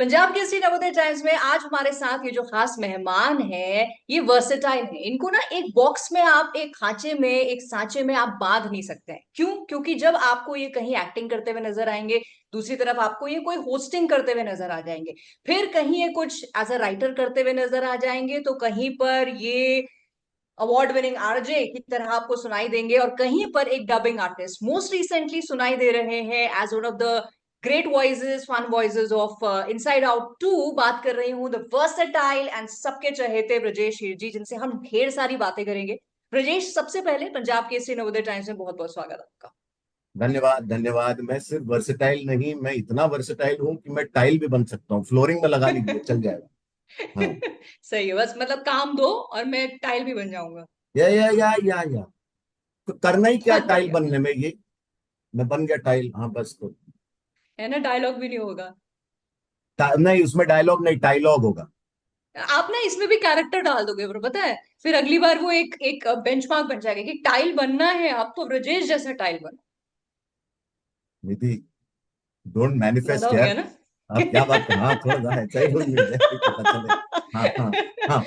Punjab Kesari Navodaya times में आज हमारे साथ ये जो खास मेहमान है ये वर्सेटाइल है। इनको ना एक बॉक्स में आप एक खांचे में एक सांचे में आप बांध नहीं सकते हैं। क्यों? क्योंकि जब आपको ये कहीं एक्टिंग करते हुए नजर आएंगे, दूसरी तरफ आपको ये कोई होस्टिंग करते हुए नजर आ जाएंगे, फिर कहीं ये कुछ एज अ राइटर करते हुए नजर आ जाएंगे, तो कहीं पर ये अवार्ड विनिंग आरजे की तरह आपको सुनाई देंगे, और कहीं पर एक डबिंग आर्टिस्ट मोस्ट रिसेंटली सुनाई दे रहे हैं as one of the great voices, fun voices of inside out 2। बात कर रही हूँ द वर्सेटाइल एंड सबके चहेते ब्रजेश हीर जी, जिनसे हम ढेर सारी बातें करेंगे। ब्रजेश, सबसे पहले पंजाब केसरी नवोदय टाइम्स में बहुत बहुत स्वागत आपका। धन्यवाद धन्यवाद। मैं सिर्फ वर्सेटाइल नहीं, मैं इतना वर्सेटाइल हूँ कि मैं टाइल भी बन सकता हूँ। फ्लोरिंग में लगा लीजिए, चल जाएगा। हाँ। सही है, बस मतलब काम दो और मैं टाइल भी बन जाऊंगा। या तो करना ही क्या है बहुत टाइल बढ़िया। बनने में, ये मैं बन गया टाइल। हाँ बस तो है ना, डायलॉग भी नहीं होगा। नहीं, उसमें डायलॉग नहीं, टाइलॉग होगा। आप ना इसमें भी कैरेक्टर डाल दोगे ब्रो, पता है? फिर अगली बार वो एक एक बेंचमार्क बन जाएगा कि टाइल बनना है आप तो ब्रजेश जैसा टाइल बनो। निधि, डोंट ज्यादा मैनिफेस्ट हो यार। गया ना? आप क्या बात कर, हाँ थोड़ा सा ऐसा ही बोल दीजिए कि पता चले। हाँ हाँ हाँ।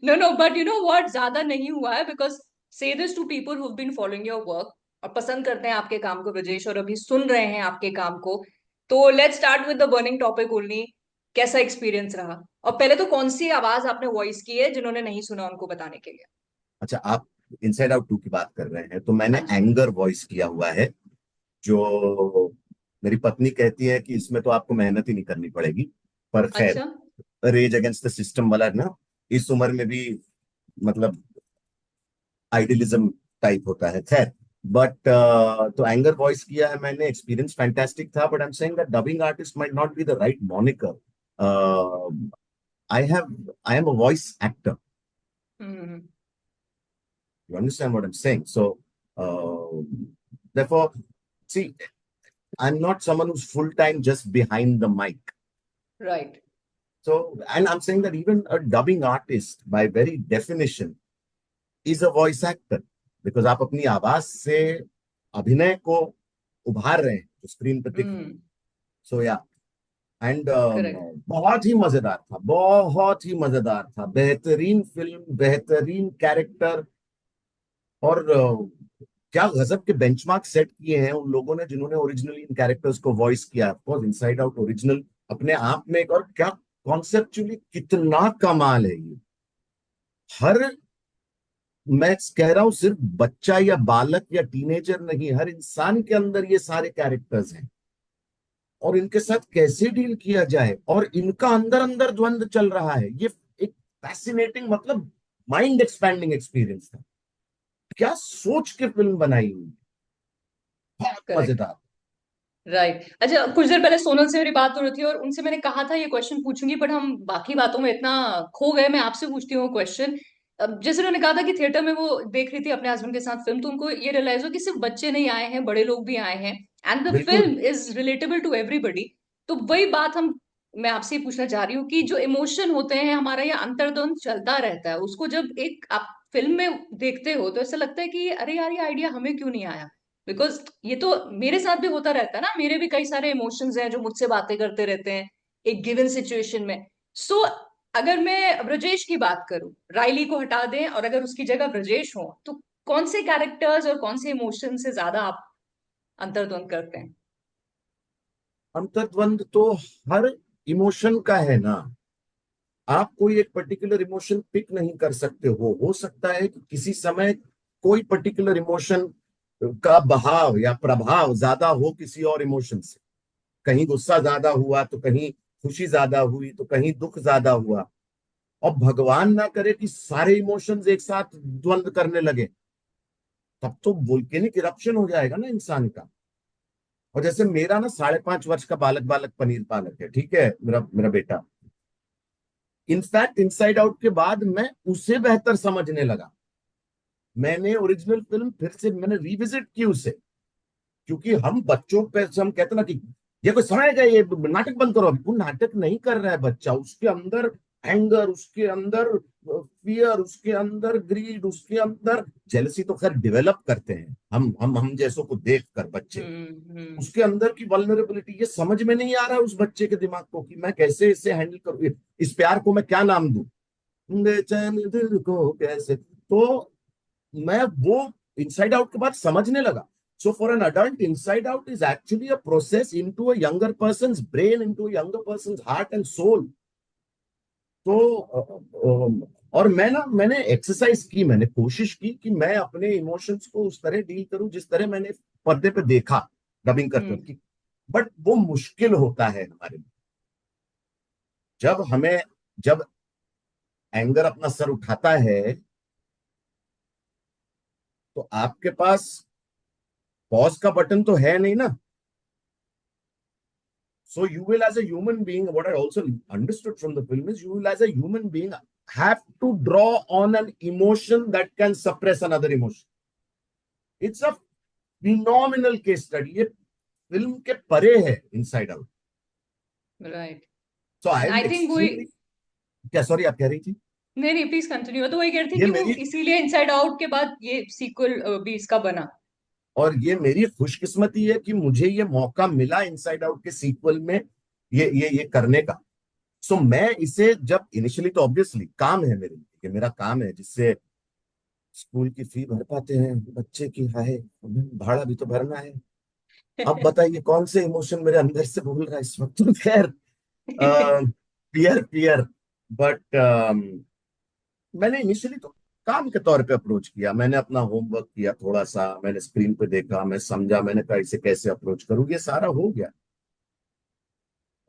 No no, but you know what, ज्यादा नहीं हुआ है। Because say this to people who been following your work और पसंद करते हैं आपके काम को ब्रजेश, और अभी सुन रहे हैं आपके काम को। तो let's start with the burning topic only. कैसा एक्सपीरियंस रहा? और पहले तो कौन सी आवाज आपने वॉइस की है, जिन्होंने नहीं सुना उनको बताने के लिए। अच्छा, आप इनसाइड आउट 2 की बात कर रहे हैं तो मैंने हाँ जी। एंगर वॉइस किया हुआ है। जो मेरी पत्नी कहती है कि इसमें तो आपको मेहनत ही नहीं करनी पड़ेगी, पर खैर, अच्छा। रेज अगेंस्ट द सिस्टम वाला ना, इस उम्र में भी मतलब आइडियलिज्म टाइप होता है। खैर, बट तो एंगर वॉइस किया है मैंने, एक्सपीरियंस फैंटास्टिक था। But I am saying that dubbing artist might not be the right moniker. I am a voice actor. Hmm. You understand what I'm saying? So, uh, therefore, see, I'm not someone who's full time just behind the mic. Right. So, and I'm saying that even a dubbing artist, by very definition, is a voice actor because आप अपनी आवाज से अभिनय को उभार रहे हैं जो स्क्रीन पर दिख रहा है। हम्म। सो या एंड करेक्ट। बहुत ही मजेदार था, बहुत ही मजेदार था। बेहतरीन फिल्म, बेहतरीन कैरेक्टर। और क्या गजब के बेंचमार्क सेट किए हैं उन लोगों ने जिन्होंने ओरिजिनली इन कैरेक्टर्स को वॉइस किया। Of course inside out original अपने आप में एक, और क्या कॉन्सेप्चुअली कितना कमाल है ये। हर, मैं कह रहा हूं सिर्फ बच्चा या बालक या टीनेजर नहीं, हर इंसान के अंदर ये सारे कैरेक्टर्स हैं, और इनके साथ कैसे डील किया जाए, और इनका अंदर अंदर द्वंद्व चल रहा है। ये एक फैसिनेटिंग, मतलब माइंड एक्सपैंडिंग एक्सपीरियंस था। क्या सोच के फिल्म बनाई हुई, बहुत करेक्ट। मजेदार। राइट। अच्छा, कुछ देर पहले सोनल से मेरी बात हो रही थी और उनसे मैंने कहा था ये क्वेश्चन पूछूंगी, बट हम बाकी बातों में इतना खो गए। मैं आपसे पूछती हूँ क्वेश्चन। अब जैसे उन्होंने कहा था कि थिएटर में वो देख रही थी अपने हस्बैंड के साथ फिल्म, तो उनको ये रियलाइज हो कि सिर्फ बच्चे नहीं आए हैं, बड़े लोग भी आए हैं, एंड द बिल्कुल। Film is relatable to everybody. तो वही बात हम, मैं आपसे ये पूछना चाह रही हूँ कि जो इमोशन होते हैं हमारा, ये अंतर्द्वंद चलता रहता है, उसको जब एक आप फिल्म में देखते हो तो ऐसा लगता है कि अरे यार, ये आइडिया हमें क्यों नहीं आया। बिकॉज ये तो मेरे साथ भी होता रहता है ना, मेरे भी कई सारे इमोशंस हैं जो मुझसे बातें करते रहते हैं एक गिवन सिचुएशन में। सो अगर मैं ब्रजेश की बात करूं, राइली को हटा दें और अगर उसकी जगह ब्रजेश हो, तो कौन से कैरेक्टर्स और कौन से इमोशन से ज्यादा आप अंतर्द्वंद करते हैं? अंतर्द्वंद तो हर इमोशन का है ना। आप कोई एक पर्टिकुलर इमोशन पिक नहीं कर सकते हो सकता है कि किसी समय कोई पर्टिकुलर इमोशन का बहाव या प्रभाव ज्यादा हो किसी और इमोशन से। कहीं गुस्सा ज्यादा हुआ तो कहीं खुशी ज्यादा हुई तो कहीं दुख ज्यादा हुआ। और भगवान ना करे कि सारे इमोशंस एक साथ द्वंद करने लगे, तब तो वोल्केनिक इरप्शन हो जाएगा ना इंसान का। और जैसे मेरा ना 5.5 वर्ष का बालक बालक पनीर पालक है, ठीक है, मेरा मेरा बेटा। इनफैक्ट इनसाइड आउट के बाद मैं उसे बेहतर समझने लगा। मैंने ओरिजिनल फिल्म फिर से मैंने रिविजिट की उसे, क्योंकि हम बच्चों पे से हम कहते ना कि ये कोई समय है, ये नाटक बंद करो। अभी वो नाटक नहीं कर रहा है बच्चा, उसके अंदर एंगर उसके अंदर, फियर उसके अंदर, ग्रीड उसके अंदर, जेलसी तो खैर डेवलप करते हैं हम जैसों को देख कर बच्चे, हम्म। उसके अंदर की वल्नरेबिलिटी, ये समझ में नहीं आ रहा है उस बच्चे के दिमाग को कि मैं कैसे इसे हैंडल करूँ, इस प्यार को मैं क्या नाम दूं, बेचैन दिल को कैसे। तो मैं वो इनसाइड आउट के बाद समझने लगा। So for an adult, inside out is actually a process into a younger person's brain, into a younger person's heart and soul. तो और मैंने एक्सरसाइज की, मैंने कोशिश की कि मैं अपने इमोशंस को उस तरह डील करूं जिस तरह मैंने पर्दे पे देखा डबिंग करते हम्म। वक्त। बट वो मुश्किल होता है हमारे लिए। जब एंगर अपना सर उठाता है तो आपके पास पॉज का बटन तो है नहीं ना। So you will, as a human being, what I also understood from the film is, you will, as a human being, have to draw on an emotion that can suppress another emotion. It's a phenomenal case study. ये film के परे है inside out. Right. So I am I think वही। Extremely, क्या sorry आप कह रही थी? नहीं नहीं, प्लीज कंटिन्यू। तो वही कह रही थी ये कि वो मेरी इसीलिए इनसाइड आउट के बाद ये सीक्वल भी इसका बना। और ये मेरी खुशकिस्मती है कि मुझे ये मौका मिला इनसाइड आउट के सीक्वल में ये करने का। सो मैं इसे जब इनिशियली, तो ऑब्वियसली काम है मेरे लिए, ये मेरा काम है जिससे स्कूल की फी भर पाते हैं बच्चे की, हाय भाड़ा भी तो भरना है। अब बताइए कौन से इमोशन मेरे अंदर से बोल रहा है इस वक्त, तो खैर पियर पियर। बट मैंने इनिशियली तो काम के तौर पे अप्रोच किया, मैंने अपना होमवर्क किया थोड़ा सा, मैंने स्क्रीन पे देखा, मैं समझा, मैंने कहा इसे कैसे अप्रोच करूँ, ये सारा हो गया।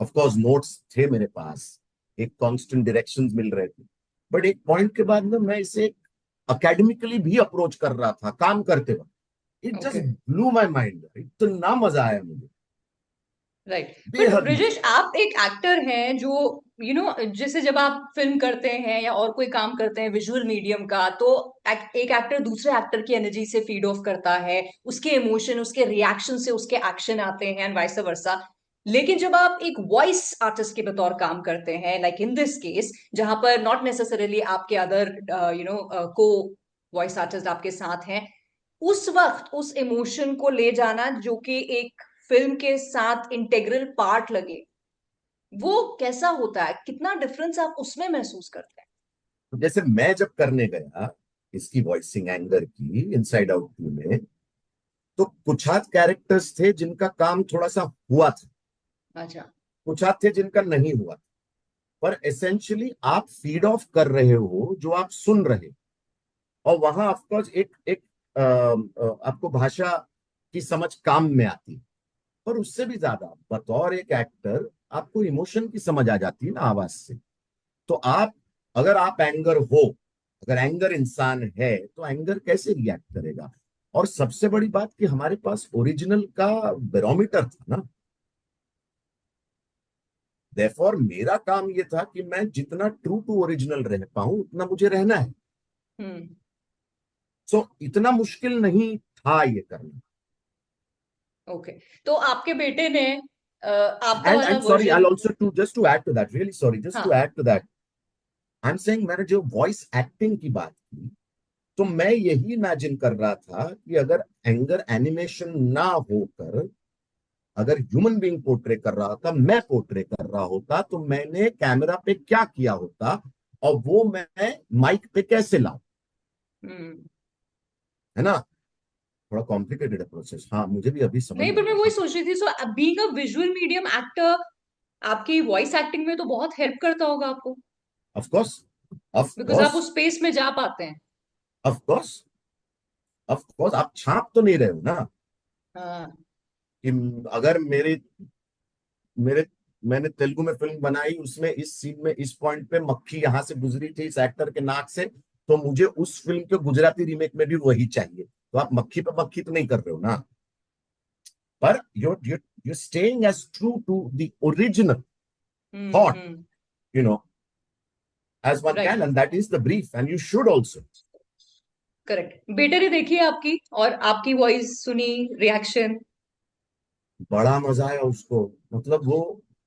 ऑफ कोर्स नोट्स थे मेरे पास, एक कांस्टेंट डायरेक्शंस मिल रहे थे। बट एक पॉइंट के बाद ना मैं इसे अकेडमिकली भी अप्रोच कर रहा था काम करते वक्त। It just okay. Blew my mind, इतना मजा आया मुझे, राइट। बट बेहद मजा। ब्रिजेश, आप एक एक्टर हैं जो जैसे जब आप फिल्म करते हैं या और कोई काम करते हैं विजुअल मीडियम का, तो एक एक्टर दूसरे एक्टर की एनर्जी से फीड ऑफ करता है, उसके इमोशन, उसके रिएक्शन से उसके एक्शन आते हैं एंड वाइस वर्सा। लेकिन जब आप एक वॉइस आर्टिस्ट के बतौर काम करते हैं, लाइक इन दिस केस, जहां पर नॉट नेसेसरली आपके अदर को वॉइस आर्टिस्ट आपके साथ हैं, उस वक्त उस इमोशन को ले जाना जो कि एक फिल्म के साथ इंटेग्रल पार्ट लगे, वो कैसा होता है? कितना डिफरेंस आप उसमें महसूस करते हैं? तो जैसे मैं जब करने गया इसकी वॉइसिंग एंगर की इनसाइड आउट में, तो कुछ आध कैरेक्टर्स थे जिनका काम थोड़ा सा हुआ था, अच्छा। कुछ आध थे जिनका नहीं हुआ था। पर एसेंशियली आप फीड ऑफ कर रहे हो जो आप सुन रहे हो, और वहां ऑफकोर्स एक एक आपको भाषा की समझ काम में आती है। पर उससे भी ज्यादा बतौर एक एक्टर आपको इमोशन की समझ आ जाती है ना आवाज से। तो आप, अगर आप एंगर हो, अगर एंगर इंसान है तो एंगर कैसे रिएक्ट करेगा। और सबसे बड़ी बात कि हमारे पास ओरिजिनल का बैरोमीटर था ना। देयरफॉर मेरा काम ये था कि मैं जितना ट्रू टू ओरिजिनल रह पाऊं उतना मुझे रहना है। हम्म। सो इतना मुश्किल नहीं था ये करना। ओके। तो आपके बेटे ने आपका एंड वाला sorry, I version. Also to just to add to that, really sorry, just to हाँ। Add to that, I am saying मैंने जो वॉइस एक्टिंग की बात की, तो मैं यही इमेजिन कर रहा था कि अगर एंगर एनिमेशन ना होकर, अगर ह्यूमन बीइंग पोर्ट्रे कर रहा होता, मैं पोर्ट्रे कर रहा होता, तो मैंने कैमरा पे क्या किया होता, और वो मैं माइक पे कैसे लाऊं, हम्म। है ना। थोड़ा कॉम्प्लिकेटेड है प्रोसेस, हाँ मुझे भी अभी समझ नहीं, में पर मैं आया, वही हाँ। सोच रही थी, so being a visual medium actor, आपकी वॉइस एक्टिंग में तो बहुत हेल्प करता होगा आपको, ऑफ कोर्स, ऑफ बिकॉज आप कोर्स, उस स्पेस में जा पाते हैं। ऑफ कोर्स, ऑफ कोर्स, आप छाप तो नहीं रहे हो ना हाँ। कि अगर मेरे मेरे मैंने तेलुगु में फिल्म बनाई, उसमें इस सीन में इस पॉइंट पे मक्खी यहां से गुजरी थी इस एक्टर के नाक से, तो मुझे उस फिल्म के गुजराती रीमेक में भी वही चाहिए। तो आप मक्खी पे मक्खी तो नहीं कर रहे हो ना। पर you're staying as true to the original thought, hmm. you know, as one can, right. and that is the brief, and you should also। Correct. बेटे ने देखी है आपकी, और आपकी वॉइस सुनी, रिएक्शन? बड़ा मजा आया उसको, मतलब वो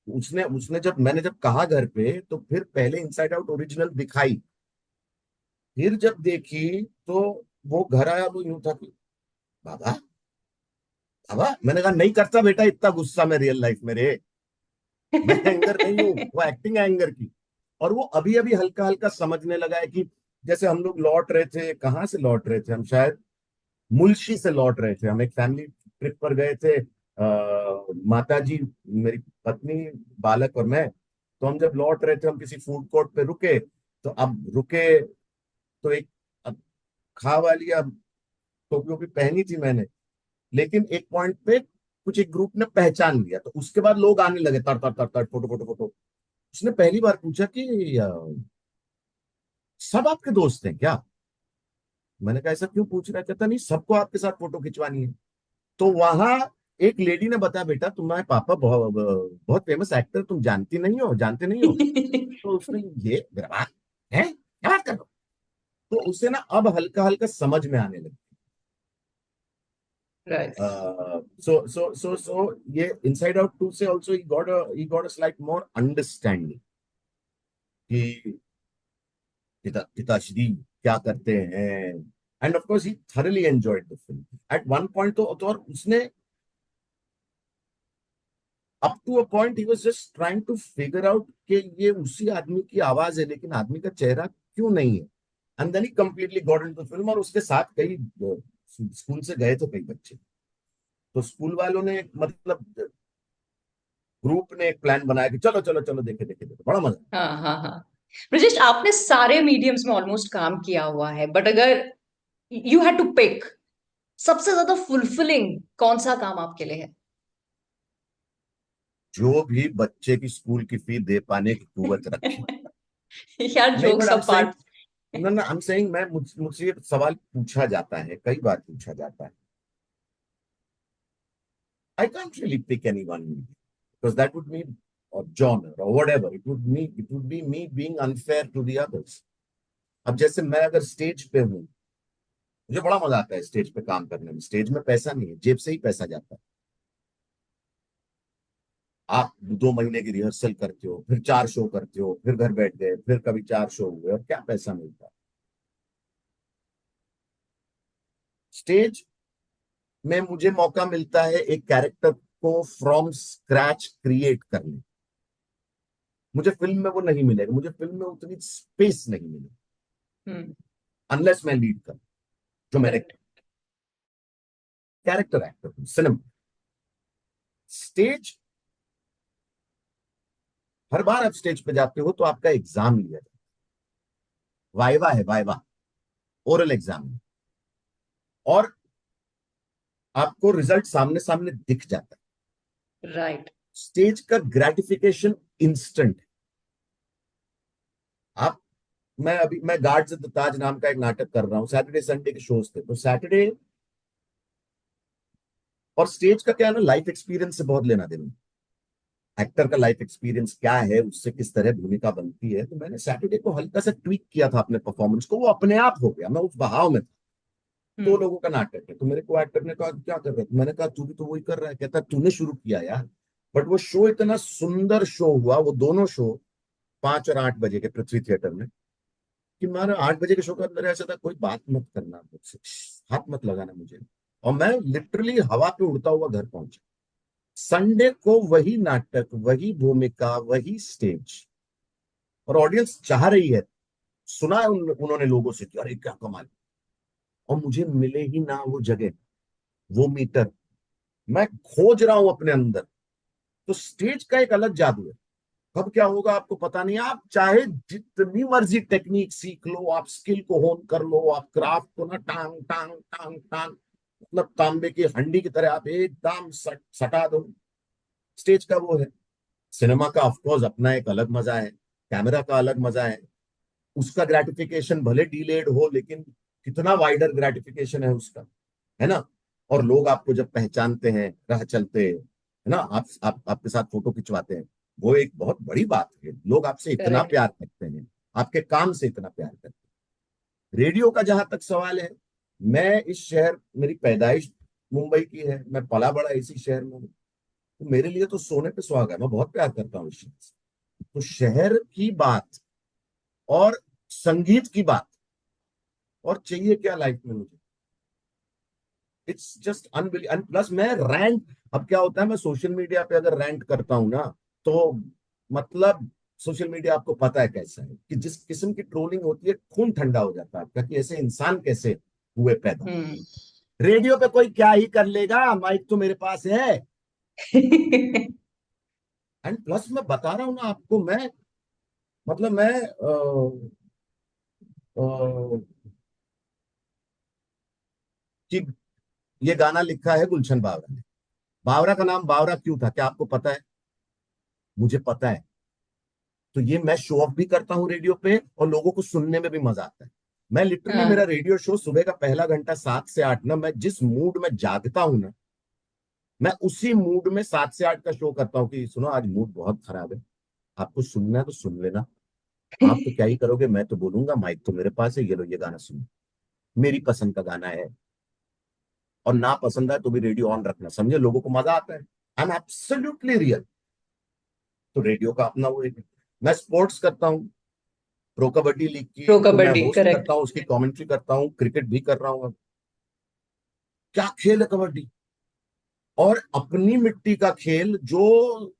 उसने उसने जब मैंने जब कहा घर पे, तो फिर पहले इनसाइड आउट ओरिजिनल दिखाई, फिर जब देखी तो वो घर आया, वो यूं था कि बाबा, बाबा। मैंने कहा नहीं करता बेटा इतना गुस्सा में रियल लाइफ में रे, मैं एंगर नहीं हूँ, वो एक्टिंग है एंगर की। और वो अभी अभी हल्का हल्का समझने लगा है कि जैसे हम लोग लौट रहे थे, कहाँ से लौट रहे थे हम, शायद मुल्शी से लौट रहे थे, हम एक फैमिली ट्रिप पर गए थे, माता जी, मेरी पत्नी, बालक और मैं। तो हम जब लौट रहे थे, हम किसी फूड कोर्ट पे रुके, तो अब रुके तो एक, अब खा वाली, अब टोपी वोपी पहनी थी मैंने, लेकिन एक पॉइंट पे कुछ एक ग्रुप ने पहचान लिया, तो उसके बाद लोग आने लगे तर तर तर तर, फोटो फोटो फोटो। उसने पहली बार पूछा कि सब आपके दोस्त हैं क्या? मैंने कहा ऐसा क्यों पूछ रहा है? कहता नहीं, सबको आपके साथ फोटो खिंचवानी है। तो वहां एक लेडी ने बताया, बेटा तुम्हारे पापा बहुत बहुत फेमस एक्टर, तुम जानती नहीं हो, जानते नहीं हो? तो उसने ये मेरा बात है, क्या बात कर रहे हो? तो उसे ना अब हल्का हल्का समझ में आने लगी। राइट। सो ये इनसाइड आउट टू से also he got a slight more understanding कि पिताश्री क्या करते हैं। And of course he thoroughly enjoyed the film at one point. तो और उसने up to a point he was just trying to figure out कि ये उसी आदमी की आवाज है, लेकिन आदमी का चेहरा क्यों नहीं है। And then he completely got into the film. और उसके साथ कई स्कूल से गए थे कई बच्चे, तो स्कूल वालों ने मतलब ग्रुप ने एक प्लान बनाया कि चलो चलो चलो देखे देखे देखे, बड़ा मजा। हाँ हाँ हाँ। ब्रजेश, आपने सारे मीडियम्स में ऑलमोस्ट काम किया हुआ है, बट अगर यू हैड टू पिक, सबसे ज्यादा फुलफिलिंग कौन सा काम आपके लिए है? जो भी बच्चे की स्कूल की फी दे पाने की कुवत रखे। यार, नहीं, but jokes I am saying, apart. ना ना, आई एम सेइंग, मुझसे ये सवाल पूछा जाता है, कई बार पूछा जाता है। I can't really pick anyone because that would mean, or genre or whatever. It would be me being unfair to the others. अब जैसे मैं अगर स्टेज पे हूँ, मुझे बड़ा मजा आता है स्टेज पे काम करने में। स्टेज में पैसा नहीं है, जेब से ही पैसा जाता है। आप 2 महीने की रिहर्सल करते हो, फिर 4 शो करते हो, फिर घर बैठ गए, फिर कभी 4 शो हुए, और क्या पैसा मिलता है? स्टेज में मुझे मौका मिलता है एक कैरेक्टर को फ्रॉम स्क्रैच क्रिएट करने। मुझे फिल्म में वो नहीं मिलेगा, मुझे फिल्म में उतनी स्पेस नहीं मिलेगी हम्म। अनलेस मैं लीड करूं, जो मैंने करेक्ट। कैरेक्टर एक्टर हूं सिनेमा। स्टेज, हर बार आप स्टेज पे जाते हो तो आपका एग्जाम लिया जाता है, वाइवा है, वाइवा, ओरल एग्जाम है। और आपको रिजल्ट सामने सामने दिख जाता है। राइट। स्टेज का ग्रेटिफिकेशन इंस्टेंट है। आप, मैं गार्ड्स ऑफ द ताज नाम का एक नाटक कर रहा हूँ, सैटरडे संडे के शोज थे, तो सैटरडे और स्टेज का क्या है ना, लाइफ एक्सपीरियंस से बहुत लेना देना। एक्टर का लाइफ एक्सपीरियंस क्या है, उससे किस तरह भूमिका बनती है। तो मैंने सैटरडे को हल्का सा ट्वीक किया था अपने परफॉर्मेंस को, वो अपने आप हो गया, मैं उस बहाव में था। दो हम्म। लोगों का नाटक है, तो मेरे को एक्टर ने कहा क्या कर रहे थे, मैंने कहा तू भी तो वही कर रहा है। कहता तूने शुरू किया यार। बट वो शो इतना सुंदर शो हुआ, वो दोनों शो 5 और 8 बजे के पृथ्वी थिएटर में, कि मारा 8 बजे के शो के अंदर ऐसा था, कोई बात मत करना मुझसे, हाथ मत लगाना मुझे। और मैं लिटरली हवा पे उड़ता हुआ घर पहुंचा। संडे को वही नाटक, वही भूमिका, वही स्टेज, और ऑडियंस चाह रही है, सुना है उन्होंने लोगों से कि अरे क्या कमाल। और मुझे मिले ही ना वो जगह, वो मीटर, मैं खोज रहा हूं अपने अंदर। तो स्टेज का एक अलग जादू है। कब क्या होगा आपको पता नहीं। आप चाहे जितनी मर्जी टेक्निक सीख लो, आप स्किल को होन कर लो, आप क्राफ्ट को ना टांग टांग टांग टांग, मतलब तांबे की हंडी की तरह आप एकदम सटा दो, स्टेज का वो है। सिनेमा का ऑफकोर्स अपना एक अलग मजा है, कैमरा का अलग मजा है। उसका ग्रेटिफिकेशन भले डिलेड हो, लेकिन कितना वाइडर ग्रेटिफिकेशन है उसका, है ना। और लोग आपको जब पहचानते हैं, राह चलते, है ना, आपके साथ फोटो खिंचवाते हैं, वो एक बहुत बड़ी बात है। लोग आपसे इतना करेक्ट। प्यार करते हैं, आपके काम से इतना प्यार करते हैं। रेडियो का जहां तक सवाल है, मैं इस शहर, मेरी पैदाइश मुंबई की है, मैं पला बड़ा इसी शहर में हूँ। तो मेरे लिए तो सोने पे सुहागा है, मैं बहुत प्यार करता हूँ इस शहर से। तो शहर की बात और संगीत की बात, और चाहिए क्या लाइफ में मुझे। It's just unbelief. And plus मैं रैंट, अब क्या होता है, मैं सोशल मीडिया पे अगर रैंट करता हूं ना, तो मतलब सोशल मीडिया आपको पता है कैसा है कि जिस किस्म की ट्रोलिंग होती है, खून ठंडा हो जाता है आपका कि ऐसे इंसान कैसे हुए पैदा। हम्म। रेडियो पे कोई क्या ही कर लेगा, माइक तो मेरे पास है। एंड प्लस मैं बता रहा हूं ना आपको, मैं मतलब मैं कि ये गाना लिखा है गुलशन बावरा ने। बावरा का नाम बावरा क्यों था, क्या आपको पता है? मुझे पता है। तो ये मैं शो ऑफ भी करता हूँ रेडियो पे, और लोगों को सुनने में भी मजा आता है। मैं लिटरली, मेरा हाँ। रेडियो शो सुबह का पहला घंटा 7 से 8 ना, मैं जिस मूड में जागता हूँ ना, मैं उसी मूड में 7 से 8 का शो करता हूँ कि सुनो आज मूड बहुत खराब है, आपको सुनना है तो सुन लेना। आप तो क्या ही करोगे, मैं तो बोलूंगा, माइक तो मेरे पास है, ये लो ये गाना सुनो, मेरी पसंद का गाना है। और ना पसंद है तो भी रेडियो ऑन रखना, समझे, लोगों को मजा आता है। I am absolutely real. तो रेडियो का अपना वो एक। मैं स्पोर्ट्स करता हूँ, प्रो कबड्डी लीग प्रो की तो मैं कबड्डी, होस्ट करेक्ट। करता हूँ, उसकी कमेंट्री करता हूँ, क्रिकेट भी कर रहा हूँ। क्या खेल है कबड्डी, और अपनी मिट्टी का खेल जो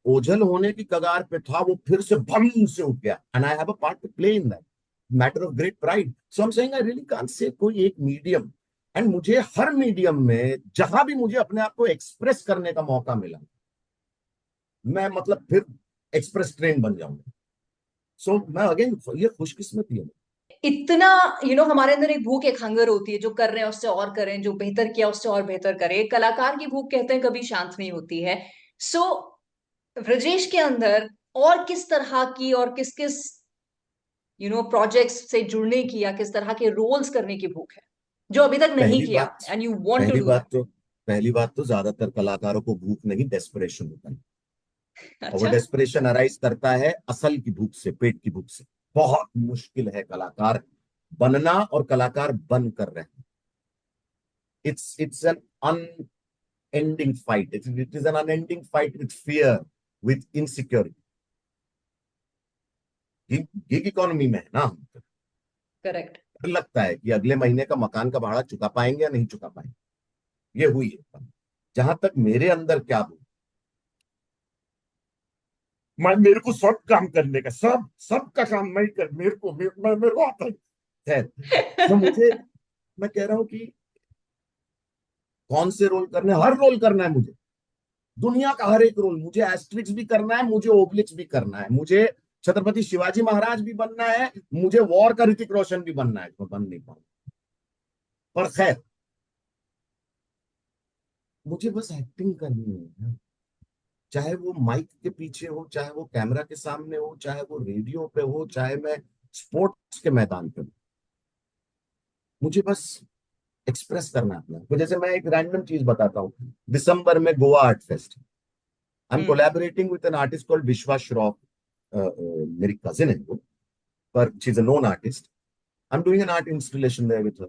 ओझल होने की कगार पे था, वो फिर से भम से उठ गया। And I have a part two play in that, matter of great pride. So I am saying I really can't say कोई एक मीडियम। एंड मुझे हर मीडियम में जहां भी मुझे अपने आप को एक्सप्रेस करने का मौका मिला, मैं मतलब फिर एक्सप्रेस ट्रेन बन जाऊंगा। सो मैं अगेन, ये खुशकिस्मती है। इतना हमारे अंदर एक भूख, एक हंगर होती है, जो कर रहे हैं उससे और करें, जो बेहतर किया उससे और बेहतर करें। एक कलाकार की भूख कहते हैं कभी शांत नहीं होती है। सो ब्रजेश के अंदर और किस तरह की और किस किस प्रोजेक्ट्स से जुड़ने की या किस तरह के रोल्स करने की भूख है जो अभी तक नहीं पहली किया बात एंड यू वांट टू पहली डू बात तो पहली बात तो ज्यादातर कलाकारों को भूख नहीं, डेस्परेशन होता है। दैट? और वो अच्छा। डेस्परेशन अराइज करता है असल की भूख से, पेट की भूख से। बहुत मुश्किल है कलाकार बनना, और कलाकार बन कर रहे हैं। It's an unending fight, it is an unending fight with fear, with insecurity. Gig economy में है ना हम, करेक्ट। डर लगता है कि अगले महीने का मकान का भाड़ा चुका पाएंगे या नहीं चुका पाएंगे। ये हुई है। जहां तक मेरे अंदर क्या हुआ, मैं, मेरे को सब काम करने का, सब सबका काम मैं कर, मेरे को आता है। खैर, तो मुझे, मैं कह रहा हूं कि कौन से रोल करने, हर रोल करना है मुझे, दुनिया का हर एक रोल। मुझे एस्ट्रिक्स भी करना है, मुझे ओब्लिक्स भी करना है, मुझे छत्रपति शिवाजी महाराज भी बनना है, मुझे वॉर का ऋतिक रोशन भी बनना है, मैं बन नहीं पाऊंगा। पर खैर, मुझे बस एक्टिंग करनी है, चाहे वो माइक के पीछे हो, चाहे वो कैमरा के सामने हो, चाहे वो रेडियो पे हो, चाहे मैं स्पोर्ट्स के मैदान पे हूं। मुझे बस एक्सप्रेस करना है अपना। तो जैसे मैं एक रैंडम चीज बताता हूँ, दिसंबर में Goa art fest, I am hmm. Collaborating with an artist called Vishwa Shroff. मेरी कजिन है वो, पर she is a known artist. I am doing an art installation there with her.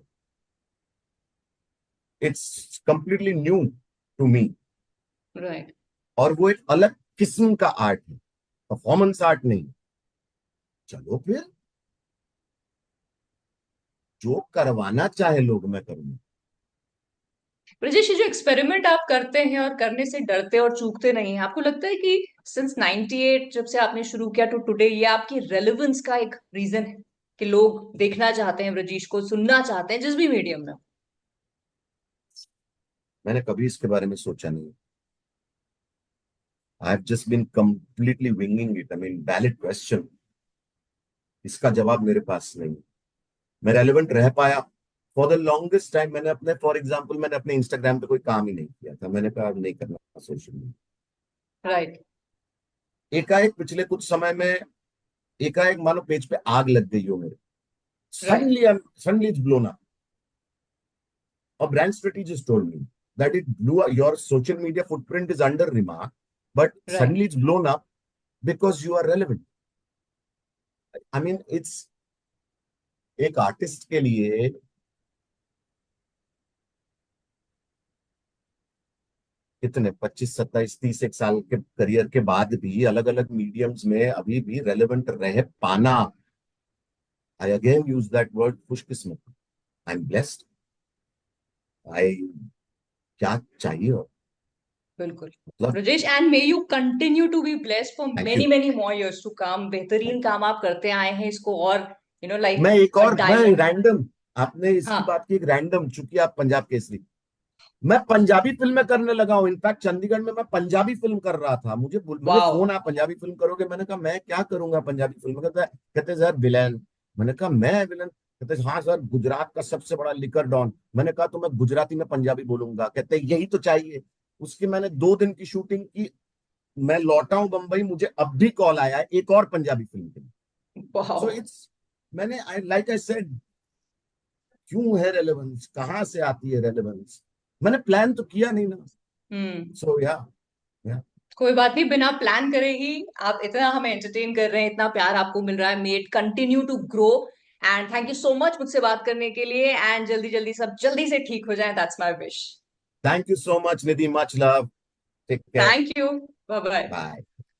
It's completely new to me, right. और वो एक अलग किस्म का आर्ट है, परफॉर्मेंस आर्ट नहीं। चलो फिर, जो करवाना चाहे लोग, मैं करूंगा। ब्रजेश, ये जो एक्सपेरिमेंट आप करते हैं और करने से डरते और चूकते नहीं हैं, आपको लगता है कि सिंस 98 जब से आपने शुरू किया टू टुडे, ये आपकी रेलेवेंस का एक रीजन है कि लोग देखना चाहते हैं ब्रजेश को, सुनना चाहते हैं जिस भी मीडियम में हो? मैंने कभी इसके बारे में सोचा नहीं। I have just been completely winging it, I mean valid question, इसका जवाब मेरे पास नहीं। मैं रेलेवेंट रह पाया फॉर द लॉन्गेस्ट टाइम। मैंने अपने, फॉर एग्जांपल, मैंने अपने इंस्टाग्राम पे कोई काम ही नहीं किया था, मैंने कहा अब नहीं करना सोशल मीडिया। राइट। एकाएक पिछले कुछ समय में, एकाएक मानो पेज पे आग लग गई हो मेरे। Right. Suddenly, suddenly it's blown up. A brand strategist told me that it blew up, your social media footprint is under remark, but right. suddenly it's blown up because you are relevant. I mean, it's एक artist के लिए कितने 25 27 30 एक साल के career के बाद भी अलग अलग मीडियम्स में अभी भी रेलेवेंट रह पाना, I again use that word, खुशकिस्मत। I am blessed. आई, क्या चाहिए और? बिल्कुल। मतलब, Brajesh, and may you continue to be blessed for thank many you. Many more years to come. बेहतरीन थैंक यू। काम आप करते आए हैं, इसको और लाइक मैं एक अ और, मैं डायमंड। रैंडम, आपने इसकी हाँ। बात की, एक रैंडम, चूंकि आप पंजाब केसरी, मैं पंजाबी फिल्में करने लगा हूं। इनफैक्ट चंडीगढ़ में मैं पंजाबी फिल्म कर रहा था, मुझे वाओ। फोन, आप पंजाबी फिल्म करोगे? मैंने कहा मैं क्या करूंगा पंजाबी फिल्म में? कहते सर विलेन। मैंने कहा मैं विलेन? कहते हाँ सर, गुजरात का सबसे बड़ा लिकर डॉन। मैंने कहा तो मैं गुजराती में पंजाबी बोलूंगा। कहते यही तो चाहिए। उसकी मैंने 2 दिन की शूटिंग की, मैं लौटा हूं बंबई, मुझे अब भी कॉल आया है एक और पंजाबी फिल्म के लिए। वाओ। सो इट्स, मैंने आई लाइक आई सेड, क्यों है रेलेवेंस, कहाँ से आती है रेलेवेंस? मैंने प्लान तो किया नहीं ना। हम्म। सो या, कोई बात नहीं, बिना प्लान करे ही आप इतना हमें एंटरटेन कर रहे हैं, इतना प्यार आपको मिल रहा है। May it continue to grow. And thank you so much मुझसे बात करने के लिए। एंड जल्दी जल्दी सब जल्दी से ठीक हो जाए, that's my wish. Thank you so much Nidhi, much love, take care, thank you. Bye bye. Bye.